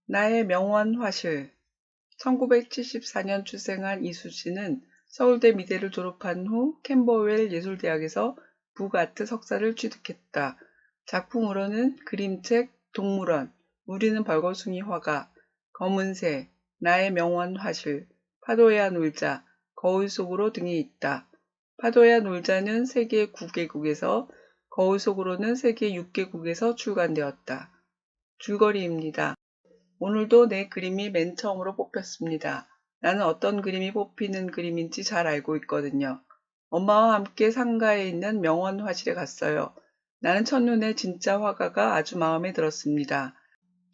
나의 명원 화실. 1974년 출생한 이수지는 서울대 미대를 졸업한 후 캠버웰 예술대학에서 북아트 석사를 취득했다. 작품으로는 그림책, 동물원, 우리는 벌거숭이 화가, 검은새, 나의 명원 화실, 파도야 놀자, 거울 속으로 등이 있다. 파도야 놀자는 세계 9개국에서, 거울 속으로는 세계 6개국에서 출간되었다. 줄거리입니다. 오늘도 내 그림이 맨 처음으로 뽑혔습니다. 나는 어떤 그림이 뽑히는 그림인지 잘 알고 있거든요. 엄마와 함께 상가에 있는 명원 화실에 갔어요. 나는 첫눈에 진짜 화가가 아주 마음에 들었습니다.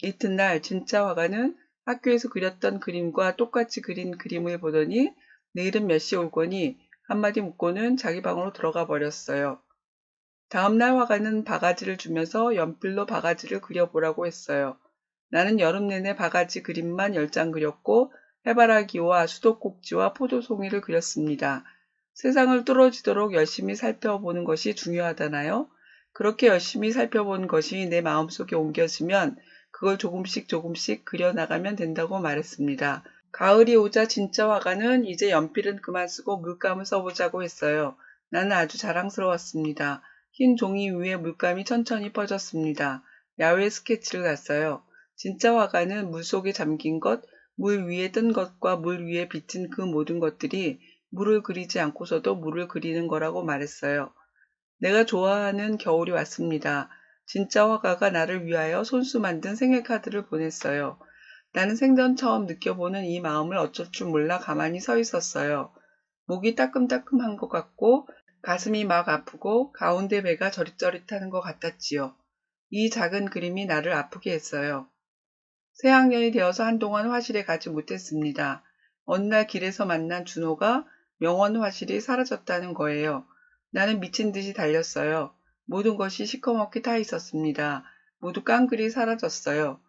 이튿날 진짜 화가는 학교에서 그렸던 그림과 똑같이 그린 그림을 보더니 내일은 몇 시에 올 거니 한마디 묻고는 자기 방으로 들어가 버렸어요. 다음날 화가는 바가지를 주면서 연필로 바가지를 그려보라고 했어요. 나는 여름 내내 바가지 그림만 10장 그렸고 해바라기와 수도꼭지와 포도송이를 그렸습니다. 세상을 뚫어지도록 열심히 살펴보는 것이 중요하다나요? 그렇게 열심히 살펴본 것이 내 마음속에 옮겨지면 그걸 조금씩 조금씩 그려나가면 된다고 말했습니다. 가을이 오자 진짜 화가는 이제 연필은 그만 쓰고 물감을 써보자고 했어요. 나는 아주 자랑스러웠습니다. 흰 종이 위에 물감이 천천히 퍼졌습니다. 야외 스케치를 갔어요. 진짜 화가는 물속에 잠긴 것, 물 위에 뜬 것과 물 위에 비친 그 모든 것들이 물을 그리지 않고서도 물을 그리는 거라고 말했어요. 내가 좋아하는 겨울이 왔습니다. 진짜 화가가 나를 위하여 손수 만든 생일 카드를 보냈어요. 나는 생전 처음 느껴보는 이 마음을 어쩔 줄 몰라 가만히 서 있었어요. 목이 따끔따끔한 것 같고 가슴이 막 아프고 가운데 배가 저릿저릿하는 것 같았지요. 이 작은 그림이 나를 아프게 했어요. 새학년이 되어서 한동안 화실에 가지 못했습니다. 어느 날 길에서 만난 준호가 명원 화실이 사라졌다는 거예요. 나는 미친 듯이 달렸어요. 모든 것이 시커멓게 타 있었습니다. 모두 깡그리 사라졌어요.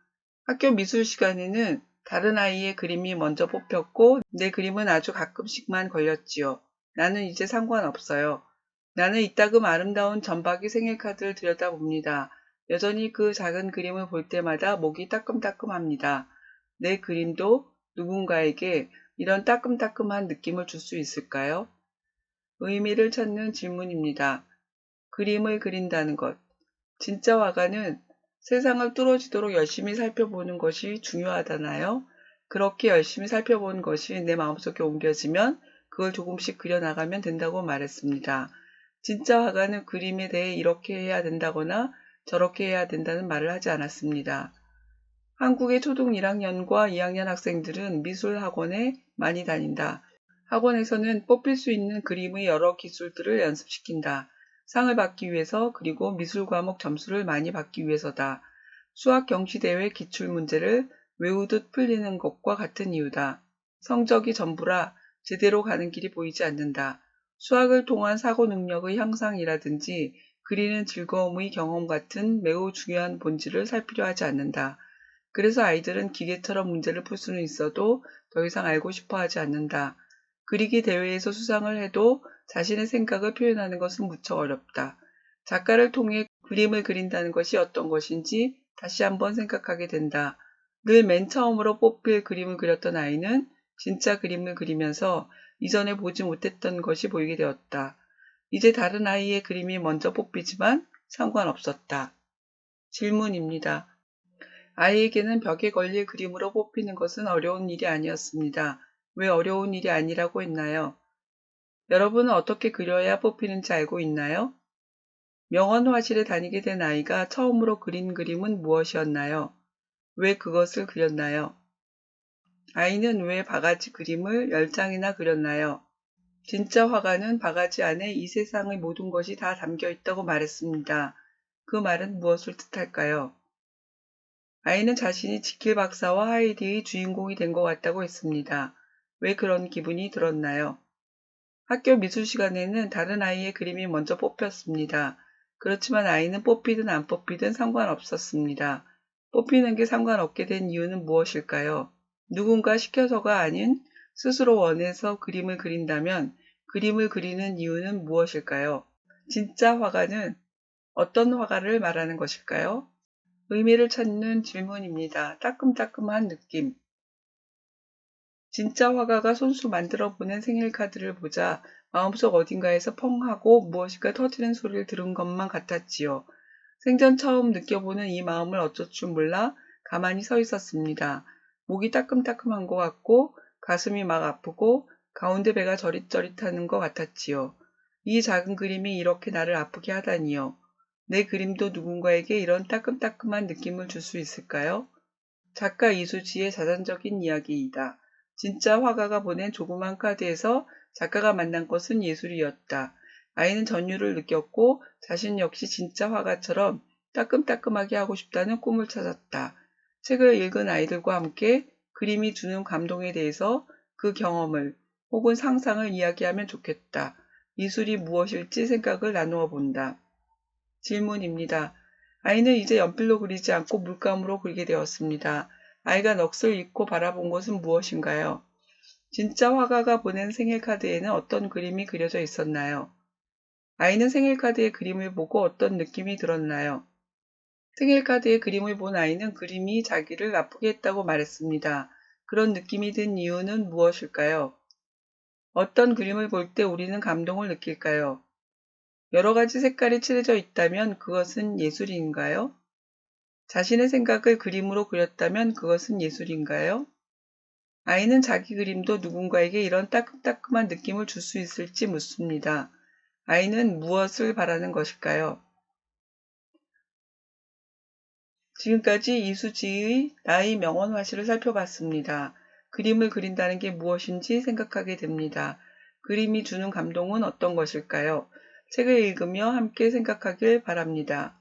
학교 미술 시간에는 다른 아이의 그림이 먼저 뽑혔고 내 그림은 아주 가끔씩만 걸렸지요. 나는 이제 상관없어요. 나는 이따금 아름다운 전박이 생일카드를 들여다봅니다. 여전히 그 작은 그림을 볼 때마다 목이 따끔따끔합니다. 내 그림도 누군가에게 이런 따끔따끔한 느낌을 줄 수 있을까요? 의미를 찾는 질문입니다. 그림을 그린다는 것. 진짜 화가는 세상을 뚫어지도록 열심히 살펴보는 것이 중요하다나요? 그렇게 열심히 살펴보는 것이 내 마음속에 옮겨지면 그걸 조금씩 그려나가면 된다고 말했습니다. 진짜 화가는 그림에 대해 이렇게 해야 된다거나 저렇게 해야 된다는 말을 하지 않았습니다. 한국의 초등 1학년과 2학년 학생들은 미술 학원에 많이 다닌다. 학원에서는 뽑힐 수 있는 그림의 여러 기술들을 연습시킨다. 상을 받기 위해서 그리고 미술 과목 점수를 많이 받기 위해서다. 수학 경시대회 기출문제를 외우듯 풀리는 것과 같은 이유다. 성적이 전부라 제대로 가는 길이 보이지 않는다. 수학을 통한 사고 능력의 향상이라든지 그리는 즐거움의 경험 같은 매우 중요한 본질을 살피려 하지 않는다. 그래서 아이들은 기계처럼 문제를 풀 수는 있어도 더 이상 알고 싶어 하지 않는다. 그리기 대회에서 수상을 해도 자신의 생각을 표현하는 것은 무척 어렵다. 작가를 통해 그림을 그린다는 것이 어떤 것인지 다시 한번 생각하게 된다. 늘 맨 처음으로 뽑힐 그림을 그렸던 아이는 진짜 그림을 그리면서 이전에 보지 못했던 것이 보이게 되었다. 이제 다른 아이의 그림이 먼저 뽑히지만 상관없었다. 질문입니다. 아이에게는 벽에 걸릴 그림으로 뽑히는 것은 어려운 일이 아니었습니다. 왜 어려운 일이 아니라고 했나요? 여러분은 어떻게 그려야 뽑히는지 알고 있나요? 명원 화실에 다니게 된 아이가 처음으로 그린 그림은 무엇이었나요? 왜 그것을 그렸나요? 아이는 왜 바가지 그림을 10장이나 그렸나요? 진짜 화가는 바가지 안에 이 세상의 모든 것이 다 담겨 있다고 말했습니다. 그 말은 무엇을 뜻할까요? 아이는 자신이 지킬 박사와 하이디의 주인공이 된 것 같다고 했습니다. 왜 그런 기분이 들었나요? 학교 미술 시간에는 다른 아이의 그림이 먼저 뽑혔습니다. 그렇지만 아이는 뽑히든 안 뽑히든 상관없었습니다. 뽑히는 게 상관없게 된 이유는 무엇일까요? 누군가 시켜서가 아닌 스스로 원해서 그림을 그린다면 그림을 그리는 이유는 무엇일까요? 진짜 화가는 어떤 화가를 말하는 것일까요? 의미를 찾는 질문입니다. 따끔따끔한 느낌. 진짜 화가가 손수 만들어 보낸 생일 카드를 보자 마음속 어딘가에서 펑 하고 무엇인가 터지는 소리를 들은 것만 같았지요. 생전 처음 느껴보는 이 마음을 어쩔 줄 몰라 가만히 서 있었습니다. 목이 따끔따끔한 것 같고 가슴이 막 아프고 가운데 배가 저릿저릿하는 것 같았지요. 이 작은 그림이 이렇게 나를 아프게 하다니요. 내 그림도 누군가에게 이런 따끔따끔한 느낌을 줄 수 있을까요? 작가 이수지의 자전적인 이야기이다. 진짜 화가가 보낸 조그만 카드에서 작가가 만난 것은 예술이었다. 아이는 전율을 느꼈고 자신 역시 진짜 화가처럼 따끔따끔하게 하고 싶다는 꿈을 찾았다. 책을 읽은 아이들과 함께 그림이 주는 감동에 대해서 그 경험을 혹은 상상을 이야기하면 좋겠다. 미술이 무엇일지 생각을 나누어 본다. 질문입니다. 아이는 이제 연필로 그리지 않고 물감으로 그리게 되었습니다. 아이가 넋을 잃고 바라본 것은 무엇인가요? 진짜 화가가 보낸 생일카드에는 어떤 그림이 그려져 있었나요? 아이는 생일카드의 그림을 보고 어떤 느낌이 들었나요? 생일카드의 그림을 본 아이는 그림이 자기를 아프게 했다고 말했습니다. 그런 느낌이 든 이유는 무엇일까요? 어떤 그림을 볼 때 우리는 감동을 느낄까요? 여러 가지 색깔이 칠해져 있다면 그것은 예술인가요? 자신의 생각을 그림으로 그렸다면 그것은 예술인가요? 아이는 자기 그림도 누군가에게 이런 따끔따끔한 느낌을 줄 수 있을지 묻습니다. 아이는 무엇을 바라는 것일까요? 지금까지 이수지의 나의 명언화시를 살펴봤습니다. 그림을 그린다는 게 무엇인지 생각하게 됩니다. 그림이 주는 감동은 어떤 것일까요? 책을 읽으며 함께 생각하길 바랍니다.